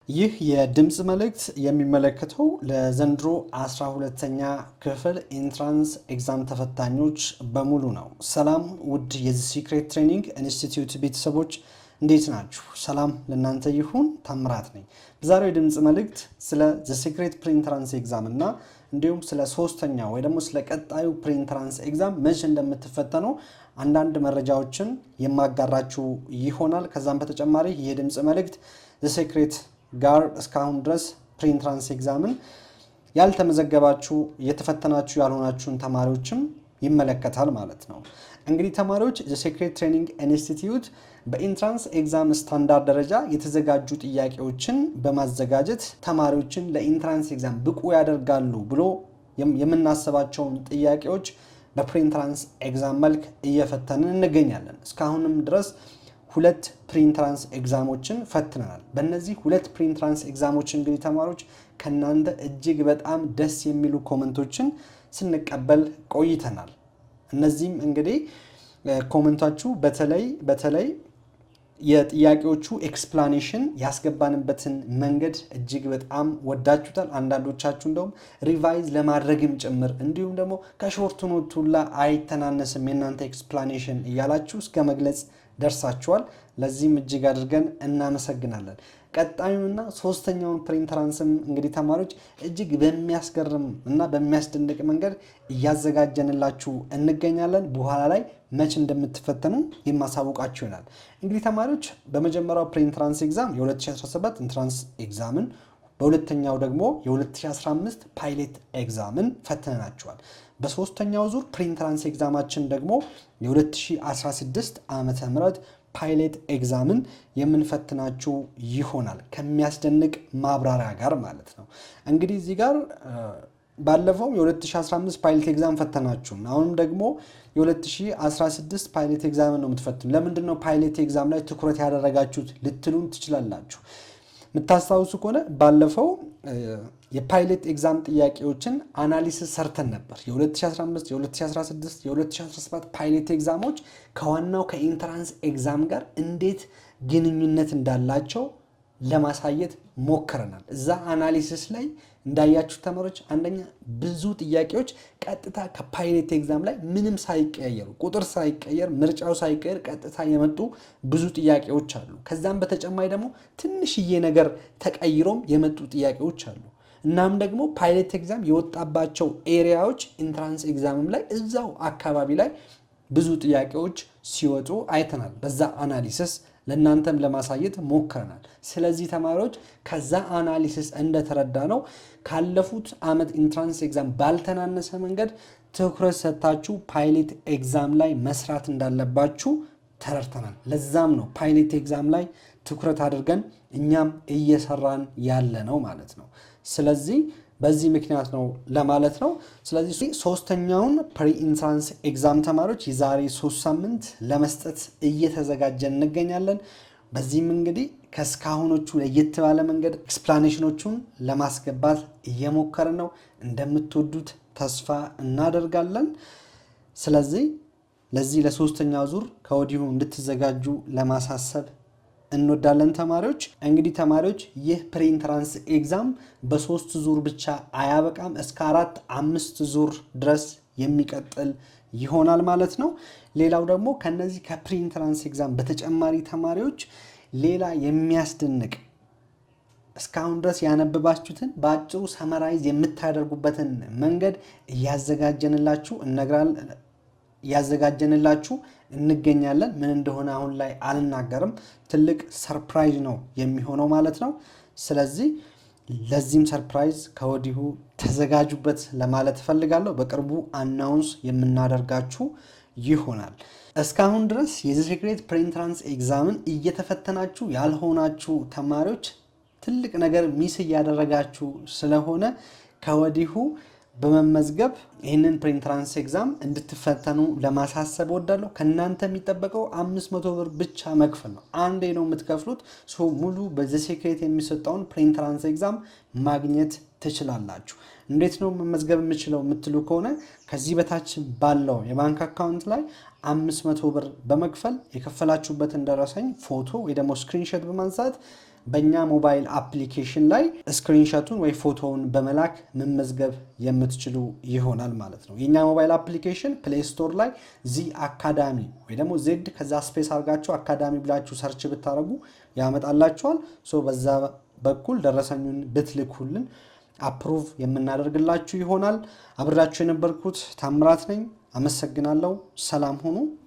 ይህ የድምጽ መልእክት የሚመለከተው ለዘንድሮ 12ኛ ክፍል ኢንትራንስ ኤግዛም ተፈታኞች በሙሉ ነው። ሰላም ውድ የዚ ሲክሬት ትሬኒንግ ኢንስቲትዩት ቤተሰቦች እንዴት ናችሁ? ሰላም ለእናንተ ይሁን። ታምራት ነኝ። በዛሬው የድምጽ መልእክት ስለ ዘ ሲክሬት ፕሪኢንትራንስ ኤግዛም እና እንዲሁም ስለ ሶስተኛው ወይ ደግሞ ስለ ቀጣዩ ፕሪኢንትራንስ ኤግዛም መቼ እንደምትፈተኑ አንዳንድ መረጃዎችን የማጋራችሁ ይሆናል። ከዛም በተጨማሪ ይህ የድምጽ መልእክት ዘ ሲክሬት ጋር እስካሁን ድረስ ፕሪኢንትራንስ ኤግዛምን ያልተመዘገባችሁ የተፈተናችሁ ያልሆናችሁን ተማሪዎችም ይመለከታል ማለት ነው። እንግዲህ ተማሪዎች ዘ ሲክሬት ትሬኒንግ ኢንስቲትዩት በኢንትራንስ ኤግዛም ስታንዳርድ ደረጃ የተዘጋጁ ጥያቄዎችን በማዘጋጀት ተማሪዎችን ለኢንትራንስ ኤግዛም ብቁ ያደርጋሉ ብሎ የምናስባቸውን ጥያቄዎች በፕሪኢንትራንስ ኤግዛም መልክ እየፈተንን እንገኛለን። እስካሁንም ድረስ 2 ፕሪኢንትራንስ ኤግዛሞችን ፈትነናል። በእነዚህ 2 ፕሪኢንትራንስ ኤግዛሞች እንግዲህ ተማሪዎች ከናንተ እጅግ በጣም ደስ የሚሉ ኮመንቶችን ስንቀበል ቆይተናል። እነዚህም እንግዲህ ኮመንታችሁ በተለይ የጥያቄዎቹ ኤክስፕላኔሽን ያስገባንበትን መንገድ እጅግ በጣም ወዳችሁታል። አንዳንዶቻችሁ እንደውም ሪቫይዝ ለማድረግም ጭምር እንዲሁም ደግሞ ከሾርት ኖት ሁላ አይተናነስም የእናንተ ኤክስፕላኔሽን እያላችሁ እስከ መግለጽ ደርሳችኋል። ለዚህም እጅግ አድርገን እናመሰግናለን። ቀጣዩና ሶስተኛውን ፕሪኢንትራንስም እንግዲህ ተማሪዎች እጅግ በሚያስገርም እና በሚያስደንቅ መንገድ እያዘጋጀንላችሁ እንገኛለን። በኋላ ላይ መቼ እንደምትፈተኑ የማሳውቃችሁ ይሆናል። እንግዲህ ተማሪዎች በመጀመሪያው ፕሪኢንትራንስ ኤግዛም የ2017 ኢንትራንስ ኤግዛምን፣ በሁለተኛው ደግሞ የ2015 ፓይሌት ኤግዛምን ፈትነናቸዋል። በሶስተኛው ዙር ፕሪኢንትራንስ ኤግዛማችን ደግሞ የ2016 ዓመተ ምህረት ፓይሌት ኤግዛምን የምንፈትናችሁ ይሆናል ከሚያስደንቅ ማብራሪያ ጋር ማለት ነው። እንግዲህ እዚህ ጋር ባለፈው የ2015 ፓይሌት ኤግዛም ፈተናችሁ፣ አሁንም ደግሞ የ2016 ፓይሌት ኤግዛምን ነው የምትፈትኑ። ለምንድን ነው ፓይሌት ኤግዛም ላይ ትኩረት ያደረጋችሁት ልትሉን ትችላላችሁ። የምታስታውሱ ከሆነ ባለፈው የፓይሌት ኤግዛም ጥያቄዎችን አናሊሲስ ሰርተን ነበር። የ2015 የ2016 የ2017 ፓይሌት ኤግዛሞች ከዋናው ከኢንትራንስ ኤግዛም ጋር እንዴት ግንኙነት እንዳላቸው ለማሳየት ሞክረናል። እዛ አናሊሲስ ላይ እንዳያችሁ ተማሪዎች አንደኛ ብዙ ጥያቄዎች ቀጥታ ከፓይሌት ኤግዛም ላይ ምንም ሳይቀየሩ ቁጥር ሳይቀየር ምርጫው ሳይቀየር ቀጥታ የመጡ ብዙ ጥያቄዎች አሉ። ከዛም በተጨማሪ ደግሞ ትንሽዬ ነገር ተቀይሮም የመጡ ጥያቄዎች አሉ። እናም ደግሞ ፓይሌት ኤግዛም የወጣባቸው ኤሪያዎች ኢንትራንስ ኤግዛምም ላይ እዛው አካባቢ ላይ ብዙ ጥያቄዎች ሲወጡ አይተናል። በዛ አናሊሲስ ለእናንተም ለማሳየት ሞክረናል። ስለዚህ ተማሪዎች ከዛ አናሊሲስ እንደተረዳ ነው ካለፉት ዓመት ኢንትራንስ ኤግዛም ባልተናነሰ መንገድ ትኩረት ሰጥታችሁ ፓይሌት ኤግዛም ላይ መስራት እንዳለባችሁ ተረድተናል። ለዛም ነው ፓይሌት ኤግዛም ላይ ትኩረት አድርገን እኛም እየሰራን ያለ ነው ማለት ነው። ስለዚህ በዚህ ምክንያት ነው ለማለት ነው። ስለዚህ ሶስተኛውን ፕሪኢንትራንስ ኤግዛም ተማሪዎች የዛሬ 3 ሳምንት ለመስጠት እየተዘጋጀን እንገኛለን። በዚህም እንግዲህ ከስካሁኖቹ ለየት ባለ መንገድ ኤክስፕላኔሽኖቹን ለማስገባት እየሞከርን ነው። እንደምትወዱት ተስፋ እናደርጋለን። ስለዚህ ለዚህ ለሶስተኛው ዙር ከወዲሁ እንድትዘጋጁ ለማሳሰብ እንወዳለን ተማሪዎች። እንግዲህ ተማሪዎች ይህ ፕሪኢንትራንስ ኤግዛም በ3 ዙር ብቻ አያበቃም። እስከ 4-5 ዙር ድረስ የሚቀጥል ይሆናል ማለት ነው። ሌላው ደግሞ ከነዚህ ከፕሪኢንትራንስ ኤግዛም በተጨማሪ ተማሪዎች ሌላ የሚያስደንቅ እስካሁን ድረስ ያነበባችሁትን በአጭሩ ሰመራይዝ የምታደርጉበትን መንገድ እያዘጋጀንላችሁ እንገኛለን። ምን እንደሆነ አሁን ላይ አልናገርም። ትልቅ ሰርፕራይዝ ነው የሚሆነው ማለት ነው። ስለዚህ ለዚህም ሰርፕራይዝ ከወዲሁ ተዘጋጁበት ለማለት እፈልጋለሁ። በቅርቡ አናውንስ የምናደርጋችሁ ይሆናል። እስካሁን ድረስ የዘ ሲክሬት ፕሪኢንትራንስ ኤግዛምን እየተፈተናችሁ ያልሆናችሁ ተማሪዎች ትልቅ ነገር ሚስ እያደረጋችሁ ስለሆነ ከወዲሁ በመመዝገብ ይህንን ፕሪኢንትራንስ ኤግዛም እንድትፈተኑ ለማሳሰብ ወዳለሁ። ከእናንተ የሚጠበቀው 500 ብር ብቻ መክፈል ነው። አንዴ ነው የምትከፍሉት። ሙሉ በዘ ሲክሬት የሚሰጠውን ፕሪኢንትራንስ ኤግዛም ማግኘት ትችላላችሁ። እንዴት ነው መመዝገብ የምችለው የምትሉ ከሆነ ከዚህ በታች ባለው የባንክ አካውንት ላይ 500 ብር በመክፈል የከፈላችሁበትን ደረሰኝ ፎቶ ወይ ደግሞ ስክሪንሾት በማንሳት በእኛ ሞባይል አፕሊኬሽን ላይ ስክሪንሾቱን ወይ ፎቶውን በመላክ መመዝገብ የምትችሉ ይሆናል ማለት ነው። የኛ ሞባይል አፕሊኬሽን ፕሌይ ስቶር ላይ ዚ አካዳሚ ወይ ደግሞ ዜድ ከዛ ስፔስ አድርጋችሁ አካዳሚ ብላችሁ ሰርች ብታረጉ ያመጣላችኋል። በዛ በኩል ደረሰኙን ብትልኩልን አፕሩቭ የምናደርግላችሁ ይሆናል። አብራችሁ የነበርኩት ታምራት ነኝ። አመሰግናለሁ። ሰላም ሁኑ።